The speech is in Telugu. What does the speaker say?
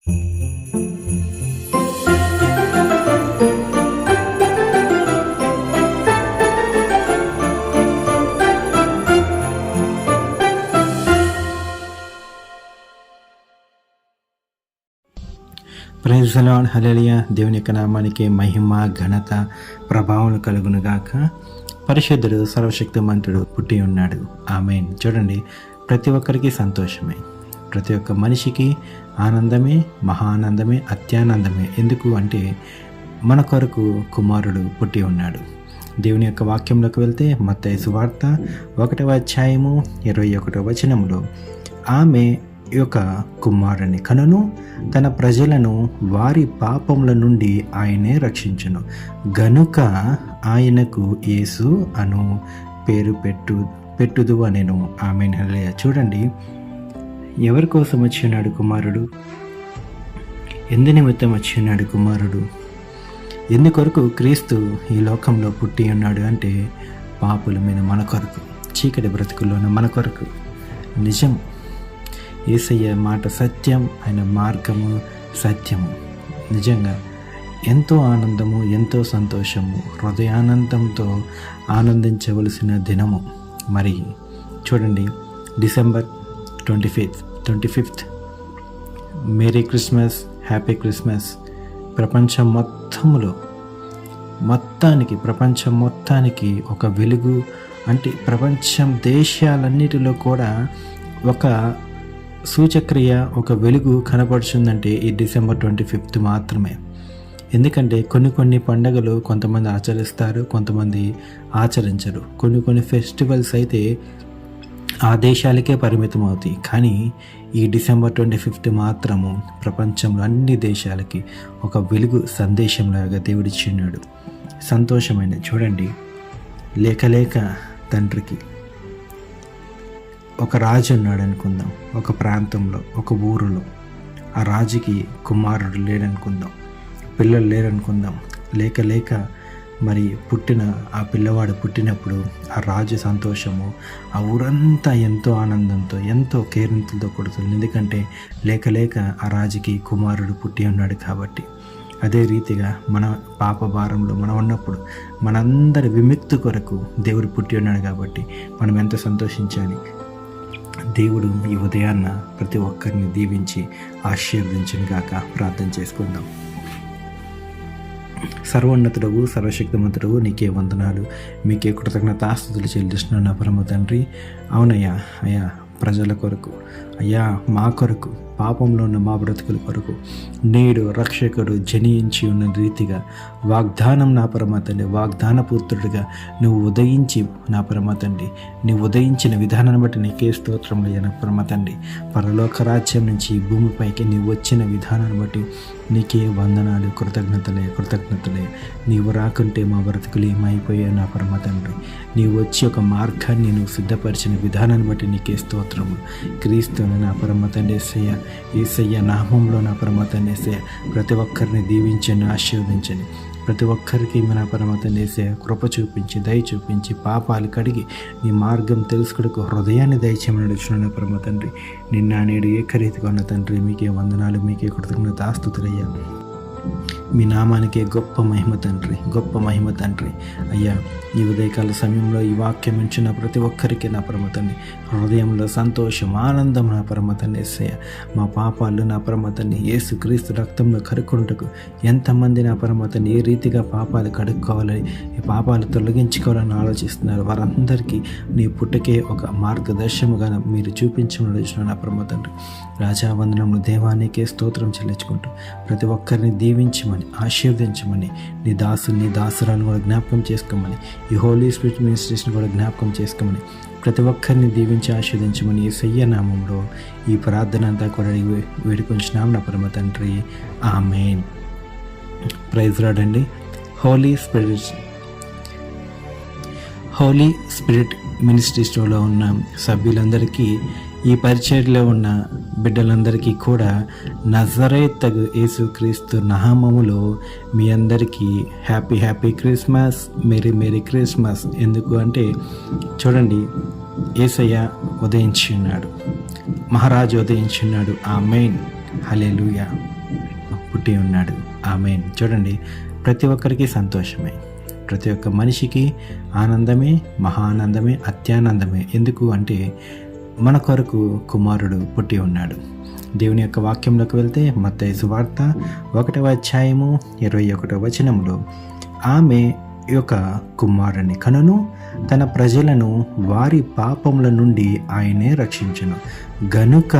ప్రైజ్ ది లార్డ్, హల్లెలూయా. దేవుని యొక్క నామానికి మహిమ, ఘనత, ప్రభావం కలుగునుగాక. పరిశుద్ధుడు, సర్వశక్తిమంతుడు పుట్టి ఉన్నాడు. ఆమేన్. చూడండి, ప్రతి ఒక్కరికి సంతోషమే, ప్రతి ఒక్క మనిషికి ఆనందమే, మహా ఆనందమే, అత్యానందమే. ఎందుకు అంటే మన కొరకు కుమారుడు పుట్టి ఉన్నాడు. దేవుని యొక్క వాక్యంలోకి వెళ్తే మత్తయి సువార్త 1వ అధ్యాయము 21వ వచనములో, ఆమె యొక్క కుమారుని కనును, తన ప్రజలను వారి పాపముల నుండి ఆయనే రక్షించును, గనుక ఆయనకు యేసు అను పేరు పెట్టుదు అనెను. ఆమేన్. హల్లెలూయా. చూడండి, ఎవరి కోసం వచ్చి ఉన్నాడు కుమారుడు? ఎందు నిమిత్తం వచ్చి ఉన్నాడు కుమారుడు? ఎందుకొరకు క్రీస్తు ఈ లోకంలో పుట్టి ఉన్నాడు అంటే పాపుల మీద మన కొరకు, చీకటి బ్రతుకుల్లోన మన కొరకు. నిజం, యేసయ్య మాట సత్యం, ఆయన మార్గము సత్యము. నిజంగా ఎంతో ఆనందము, ఎంతో సంతోషము, హృదయానందంతో ఆనందించవలసిన దినము. మరి చూడండి, December 25th merry Christmas, happy Christmas. ప్రపంచం మొత్తానికి ఒక వెలుగు అంటే ప్రపంచం దేశాలన్నిటిలో కూడా ఒక సూచక్రియ, ఒక వెలుగు కనపడుతుందంటే ఈ డిసెంబర్ 25th మాత్రమే. ఎందుకంటే కొన్ని పండుగలు కొంతమంది ఆచరిస్తారు, కొంతమంది ఆచరించరు. కొన్ని ఫెస్టివల్స్ అయితే ఆ దేశాలకే పరిమితం అవుతాయి. కానీ ఈ డిసెంబర్ 25th మాత్రము ప్రపంచంలో అన్ని దేశాలకి ఒక వెలుగు సందేశంలాగా దేవుడిచ్చిన్నాడు. సంతోషమైన. చూడండి, లేక తండ్రికి ఒక రాజు ఉన్నాడు అనుకుందాం, ఒక ప్రాంతంలో, ఒక ఊరిలో. ఆ రాజుకి కుమారుడు లేడనుకుందాం, పిల్లలు లేరనుకుందాం. లేక మరి ఆ పిల్లవాడు పుట్టినప్పుడు ఆ రాజు సంతోషము, ఆ ఊరంతా ఎంతో ఆనందంతో, ఎంతో కేరింతలతో కొడుతుంది. ఎందుకంటే లేక ఆ రాజుకి కుమారుడు పుట్టి ఉన్నాడు కాబట్టి. అదే రీతిగా మన పాప భారంలో మనం ఉన్నప్పుడు మనందరి విముక్తి కొరకు దేవుడు పుట్టి ఉన్నాడు కాబట్టి మనం ఎంత సంతోషించాలి. దేవుడు ఈ ఉదయాన్న ప్రతి ఒక్కరిని దీవించి ఆశీర్వదించును గాక. ప్రార్థన చేసుకుందాం. సర్వోన్నతుడవు, సర్వశక్తిమంతుడవు, నీకే వందనాలు, మీకే కృతజ్ఞతాస్తుతులు చెల్లిస్తున్నాను నా పరమ తండ్రి. అవునయ్యా, ప్రజల కొరకు, అయ్యా మా కొరకు, పాపంలో ఉన్న మా బ్రతుకుల కొరకు నేడు రక్షకుడు జనించి ఉన్న రీతిగా వాగ్దానం నా పరమ తండ్రి, వాగ్దాన పుత్రుడిగా నువ్వు ఉదయించి నా పరమ తండ్రి, నువ్వు ఉదయించిన విధానాన్ని బట్టి నీకే స్తోత్రములు నా పరమ తండ్రి. పరలోక రాజ్యం నుంచి ఈ భూమిపైకి నీవు వచ్చిన విధానాన్ని బట్టి నీకే వందనాలు, కృతజ్ఞతలే. నీవు రాకుంటే మా బ్రతుకులు ఏమైపోయాయి నా పరమ తండ్రి. నీవు వచ్చి ఒక మార్గాన్ని నువ్వు సిద్ధపరిచిన విధానాన్ని బట్టి నీకే స్తోత్రము. క్రీస్తుని నా పరమ తండ్రి యేసయ్య నామంలో నా పరమ తండ్రి యేసయ్య ప్రతి ఒక్కరిని దీవించండి, ఆశీర్వదించండి. ప్రతి ఒక్కరికి నా పరమ తండ్రి యేసయ్య కృప చూపించి, దయ చూపించి, పాపాలు కడిగి నీ మార్గం తెలుసుకుడుకు హృదయాన్ని దయచేయమని అడుగుచున్నాను నా పరమ తండ్రి. నిన్న నేడు ఏకరీతిగా ఉన్న తండ్రి, మీకే వందనాలు, మీకే కృతజ్ఞతాస్తుతులయ్యా. మీ నామానికే గొప్ప మహిమ తండ్రి. అయ్యా, ఈ ఉదయకాల సమయంలో ఈ వాక్యం ఇచ్చిన ప్రతి ఒక్కరికి నా పరమ తండ్రి హృదయంలో సంతోషం, ఆనందం నా పరమ తండ్రి యేసయ్య. మా పాపాలు నా పరమ తండ్రి యేసు క్రీస్తు రక్తంలో కడుక్కుంటకు ఎంతమంది నా పరమ తండ్రి ఏ రీతిగా పాపాలు కడుక్కోవాలని, ఈ పాపాలు తొలగించుకోవాలని ఆలోచిస్తున్నారు, వారందరికీ నీ పుట్టకే ఒక మార్గదర్శముగా మీరు చూపించమని నా పరమ తండ్రి. రాజావందనములు దేవానికే స్తోత్రం చెల్లించుకుంటూ ప్రతి ఒక్కరిని దీవించమని, ఆశీర్వదించమని, నీ దాసురాలను కూడా జ్ఞాపకం చేసుకోమని, ఈ హోలీ స్పిరిట్ మినిస్ట్రీస్ని కూడా జ్ఞాపకం చేసుకోమని, ప్రతి ఒక్కరిని దీవించి ఆశీర్వదించమని యేసయ్య నామంలో ఈ ప్రార్థన అంతా కూడా వేడుకొంచున్నాం నా పరమ తండ్రి. ఆమేన్. ప్రైజ్ లార్డ్ అండి. హోలీ స్పిరిట్ మినిస్ట్రీస్లో ఉన్న సభ్యులందరికీ, ఈ పరిచర్లో ఉన్న బిడ్డలందరికీ కూడా నజరేతు యేసుక్రీస్తు నామములో మీ అందరికీ హ్యాపీ క్రిస్మస్, మేరీ క్రిస్మస్. ఎందుకు అంటే చూడండి, యేసయ్య ఉదయించి ఉన్నాడు, మహారాజు ఉదయించి ఉన్నాడు. ఆమేన్. హల్లెలూయా పుట్టి ఉన్నాడు. ఆమేన్. చూడండి, ప్రతి ఒక్కరికి సంతోషమే, ప్రతి ఒక్క మనిషికి ఆనందమే, మహానందమే, అత్యానందమే. ఎందుకు అంటే మన కొరకు కుమారుడు పుట్టి ఉన్నాడు. దేవుని యొక్క వాక్యంలోకి వెళ్తే మత్తయి సువార్త 1వ అధ్యాయము 21వ వచనంలో ఆమె యొక్క కుమారుని కనును, తన ప్రజలను వారి పాపముల నుండి ఆయనే రక్షించును గనుక